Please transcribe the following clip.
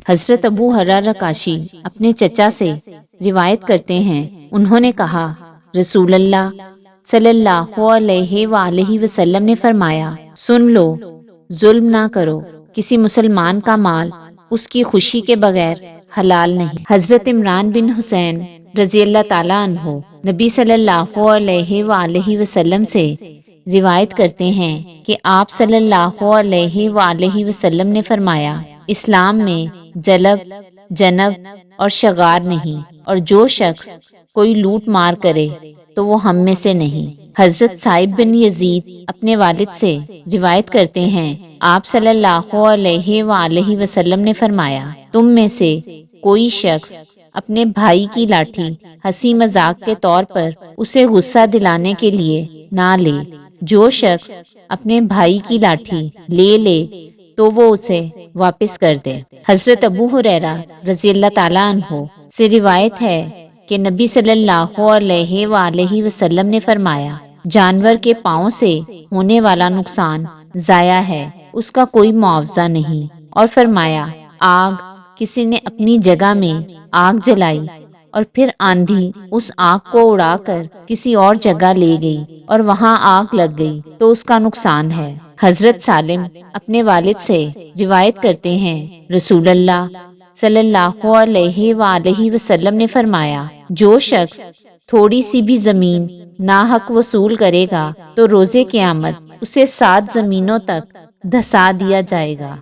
حضرت ابو ہریرہ رکاشی اپنے چچا سے روایت کرتے ہیں، انہوں نے کہا رسول اللہ صلی اللہ علیہ وآلہ وسلم نے فرمایا، سن لو، ظلم نہ کرو، کسی مسلمان کا مال اس کی خوشی کے بغیر حلال نہیں۔ حضرت عمران بن حسین رضی اللہ تعالیٰ عنہ نبی صلی اللہ علیہ وآلہ وسلم سے روایت کرتے ہیں کہ آپ صلی اللہ علیہ وآلہ وسلم نے فرمایا، اسلام میں جلب، جنب اور شغار نہیں، اور جو شخص کوئی لوٹ مار کرے تو وہ ہم میں سے نہیں۔ حضرت صائب بن یزید اپنے والد سے روایت کرتے ہیں، آپ صلی اللہ علیہ وآلہ وسلم نے فرمایا، تم میں سے کوئی شخص اپنے بھائی کی لاٹھی ہنسی مذاق کے طور پر اسے غصہ دلانے کے لیے نہ لے، جو شخص اپنے بھائی کی لاٹھی لے لے تو وہ اسے واپس کر دے۔ حضرت ابو ہریرہ رضی اللہ تعالیٰ عنہ سے روایت ہے کہ نبی صلی اللہ علیہ وآلہ وسلم نے فرمایا، جانور کے پاؤں سے ہونے والا نقصان ضائع ہے، اس کا کوئی معاوضہ نہیں، اور فرمایا، آگ، کسی نے اپنی جگہ میں آگ جلائی اور پھر آندھی اس آگ کو اڑا کر کسی اور جگہ لے گئی اور وہاں آگ لگ گئی تو اس کا نقصان ہے۔ حضرت سالم اپنے والد سے روایت کرتے ہیں، رسول اللہ صلی اللہ علیہ وآلہ وسلم نے فرمایا، جو شخص تھوڑی سی بھی زمین ناحق وصول کرے گا تو روز قیامت اسے 7 زمینوں تک دھسا دیا جائے گا۔